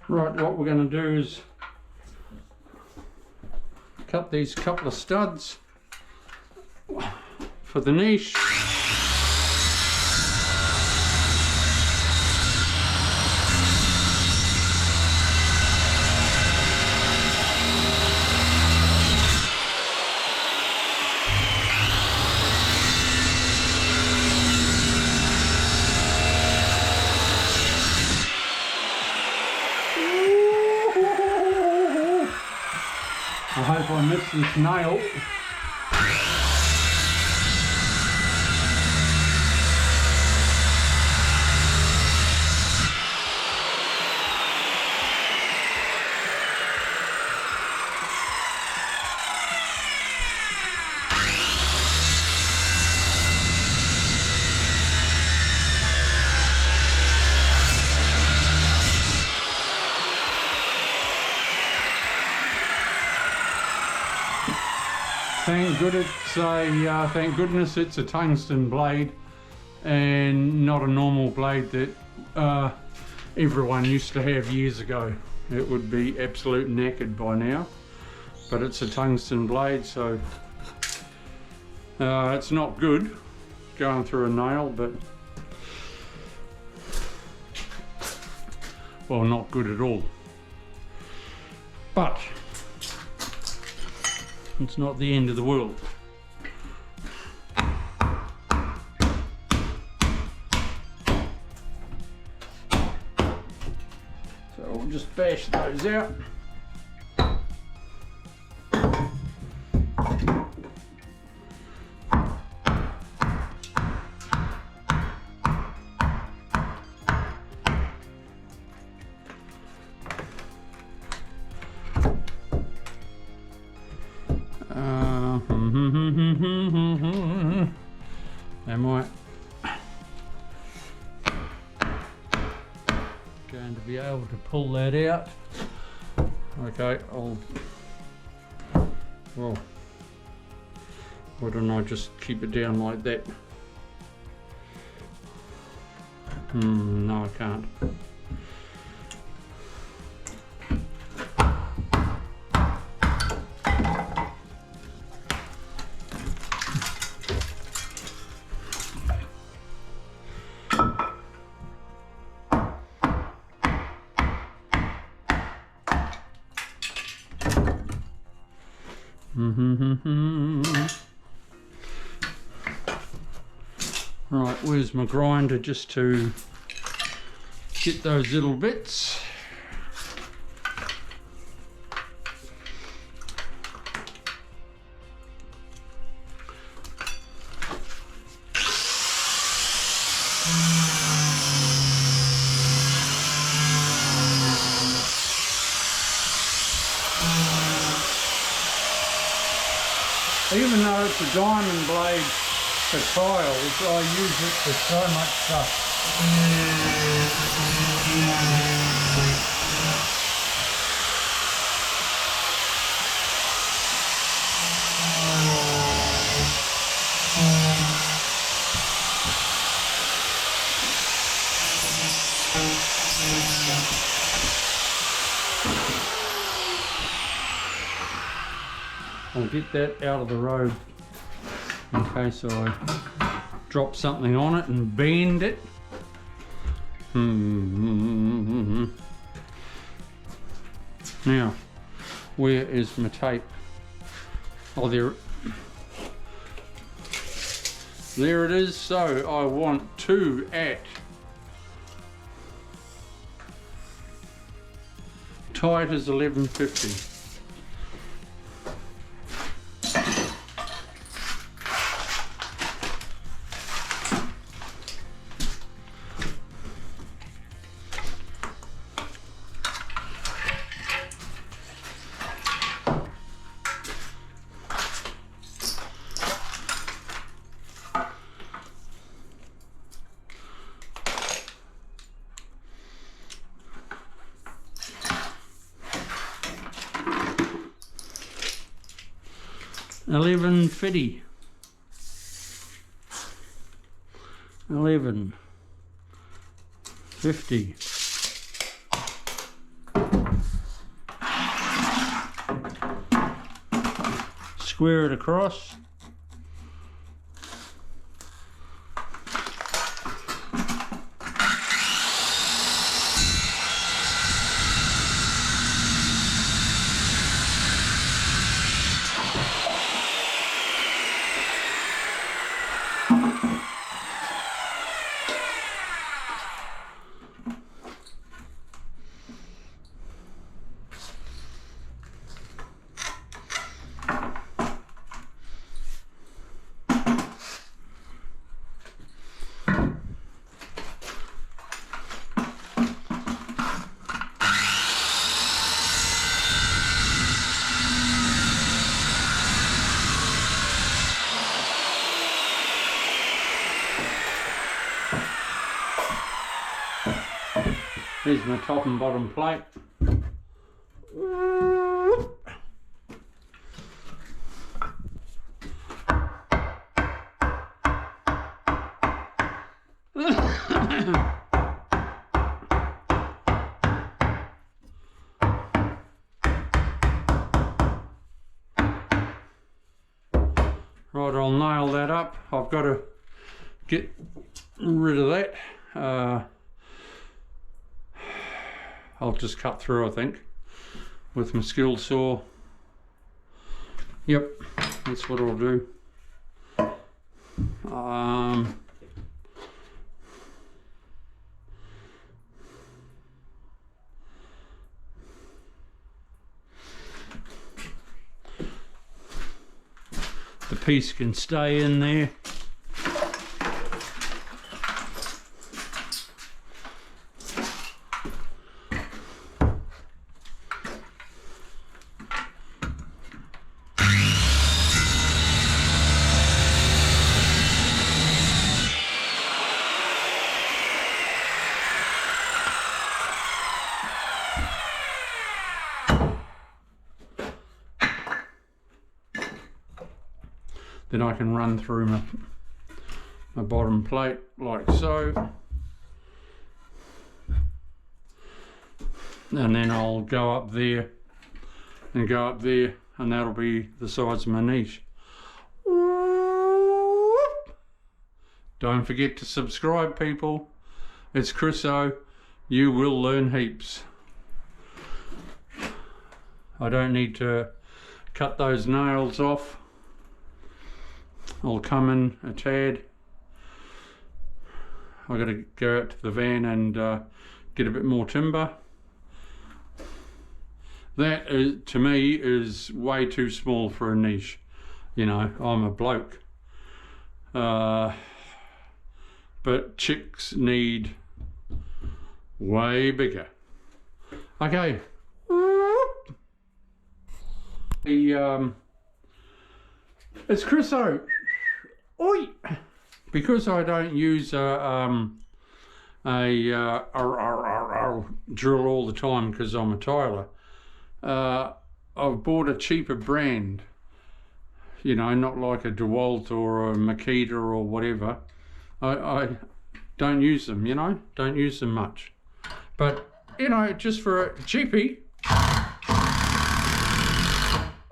Right, what we're going to do is cut these couple of studs for the niche. I hope I miss this nail. Thank goodness it's a tungsten blade and not a normal blade that everyone used to have years ago. It would be absolute knackered by now, but it's a tungsten blade, so it's not good going through a nail, but well, not good at all, but it's not the end of the world. So we'll just bash those out. Am I going to be able to pull that out? Okay, well, why don't I just keep it down like that? No, I can't. Right, where's my grinder just to get those little bits? Even though it's a diamond blade for tiles, I use it for so much stuff. I'll get that out of the road in case I drop something on it and bend it. Now, where is my tape? Oh, there it is. So I want 2 at tight as 1150. $11.50. $11.50. square it across. Here's my top and bottom plate. Right, I'll nail that up. I've got to get rid of that. I'll just cut through, I think, with my skilled saw. Yep, that's what I'll do. The piece can stay in there. Then I can run through my bottom plate like so, and then I'll go up there and go up there, and that'll be the size of my niche. Don't forget to subscribe, people. It's Chris O. You will learn heaps. I don't need to cut those nails off. I'll come in a tad. I've got to go out to the van and get a bit more timber. That is, to me, is way too small for a niche. You know, I'm a bloke. But chicks need way bigger. Okay. It's Chris O. Oi! Because I don't use a drill all the time because I'm a tiler, I've bought a cheaper brand, you know, not like a DeWalt or a Makita or whatever. I don't use them, you know, don't use them much. But, you know, just for a cheapie.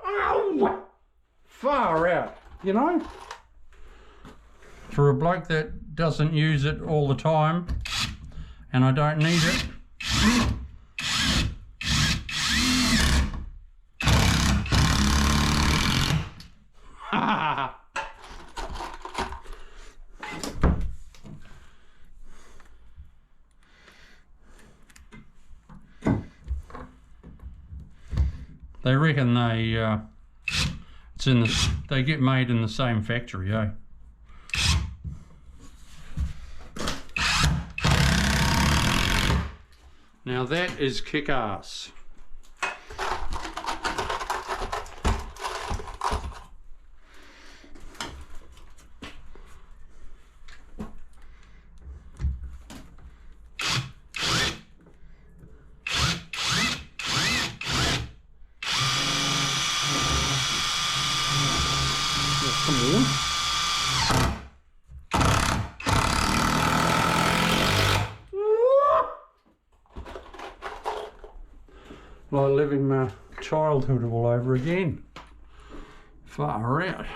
Ow! Far out, you know? For a bloke that doesn't use it all the time, and I don't need it. They reckon they get made in the same factory, eh? Now that is kick-ass. Come on. Like living my childhood all over again. Far out.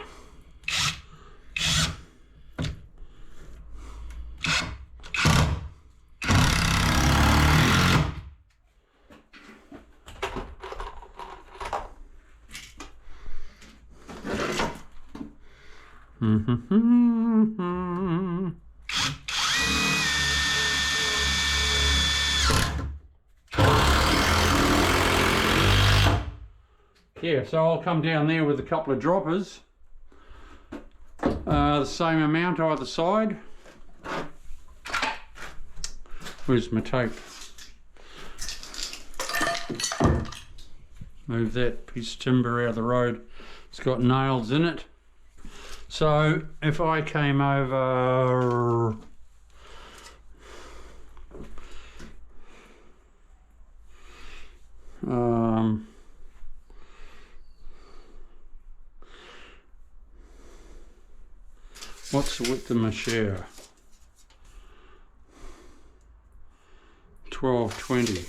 Yeah, so I'll come down there with a couple of droppers, the same amount either side. Where's my tape? Move that piece of timber out of the road. It's got nails in it. So if I came over what's the width of my share? 1220.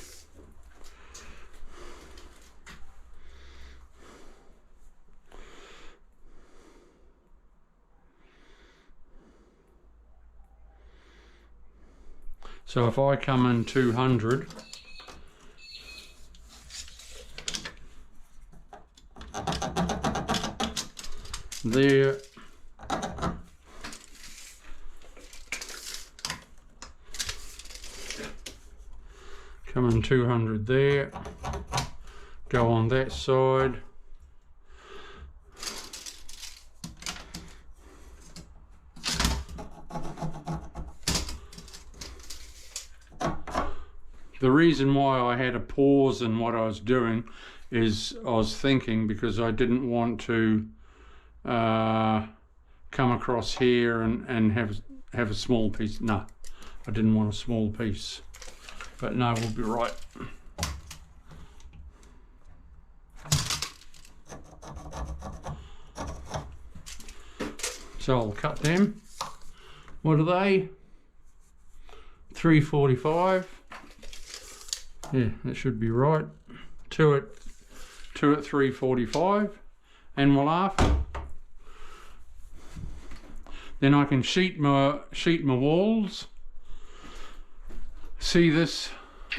So if I come in 200, there, come in 200 there, go on that side, the reason why I had a pause in what I was doing is I was thinking, because I didn't want to come across here and have a small piece. No, I didn't want a small piece, but no, we'll be right. So I'll cut them. What are they? 345. Yeah, that should be right. Two at 345, and we'll laugh. Then I can sheet my walls. See this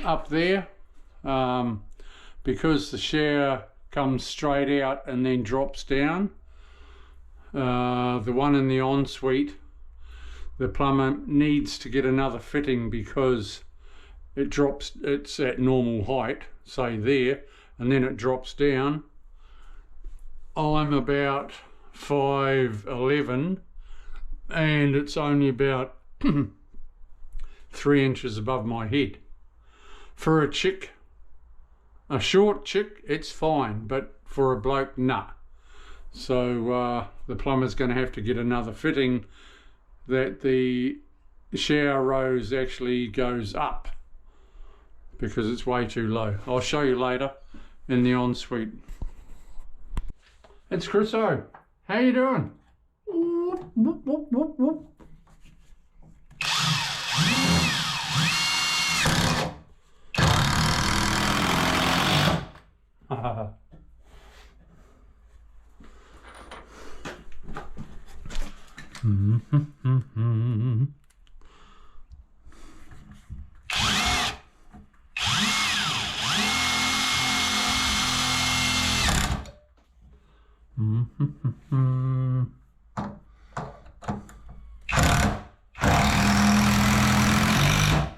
up there? Because the shower comes straight out and then drops down. The one in the ensuite, the plumber needs to get another fitting because it drops, it's at normal height, say there, and then it drops down. I'm about 5'11", and it's only about 3 inches above my head. For a chick, a short chick, it's fine, but for a bloke, nah. So the plumber's going to have to get another fitting that the shower rose actually goes up, because it's way too low. I'll show you later in the ensuite. It's Chriso. How you doing? Whoop, whoop, whoop, whoop, whoop.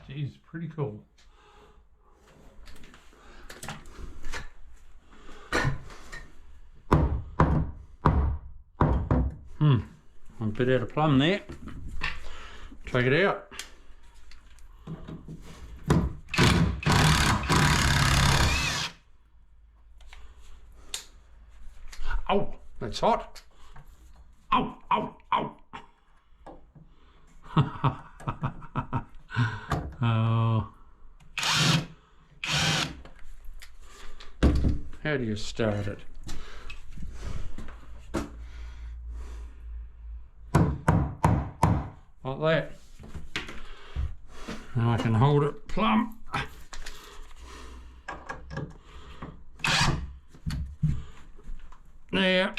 Geez, pretty cool. I'm a bit out of plumb there. Take it out. Oh, that's hot. Ow, ow, ow. Oh. How do you start it? Like that. Now I can hold it plumb. There.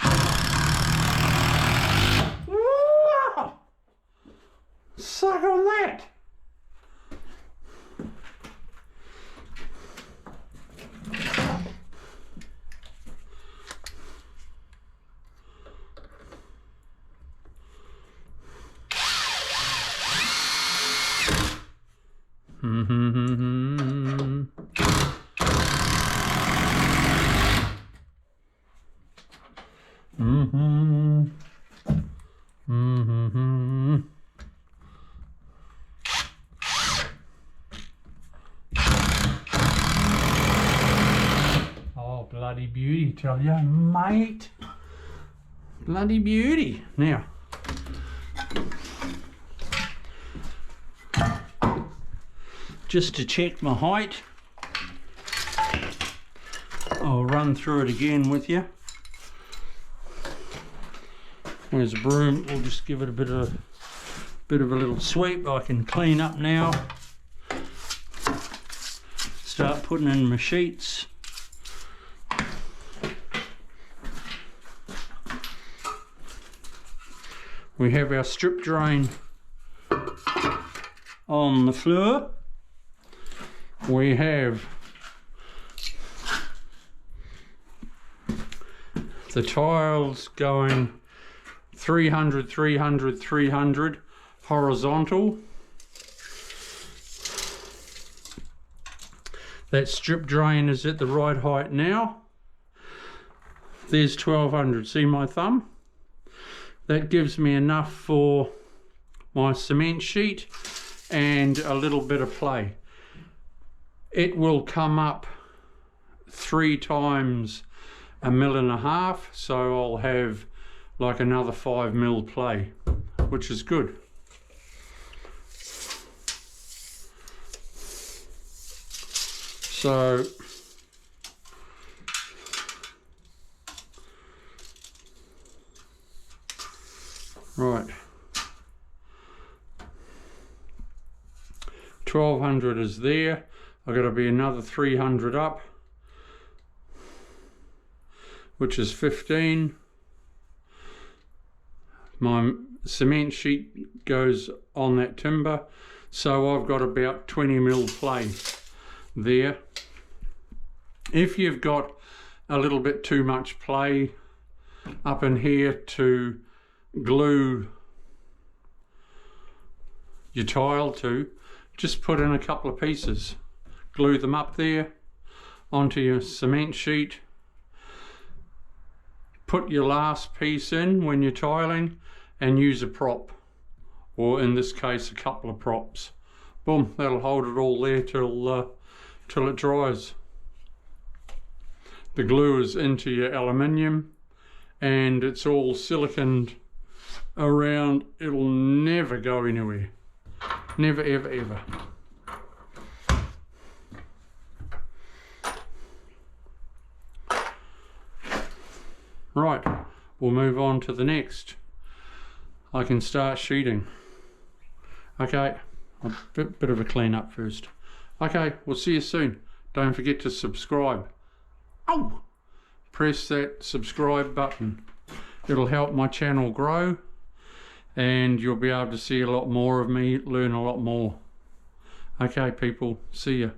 Bloody beauty, tell ya, mate. Bloody beauty. Now, just to check my height, I'll run through it again with you. Where's a broom? We'll just give it a bit of a little sweep. I can clean up now. Start putting in my sheets. We have our strip drain on the floor. We have the tiles going 300, 300, 300 horizontal. That strip drain is at the right height now. There's 1200, see my thumb? That gives me enough for my cement sheet and a little bit of play. It will come up 3 times 1.5 mil, so I'll have like another 5 mil play, which is good. So right, 1200 is there. I've got to be another 300 up, which is 15. My cement sheet goes on that timber, so I've got about 20 mil play there. If you've got a little bit too much play up in here to glue your tile to, just put in a couple of pieces, glue them up there onto your cement sheet, put your last piece in when you're tiling, and use a prop, or in this case a couple of props. Boom, that'll hold it all there till it dries. The glue is into your aluminium and it's all siliconed around. It'll never go anywhere, never ever ever. Right, we'll move on to the next. I can start sheeting. Okay, a bit of a clean up first. Okay, we'll see you soon. Don't forget to subscribe. Oh, press that subscribe button. It'll help my channel grow and you'll be able to see a lot more of me, learn a lot more. Okay people, see ya.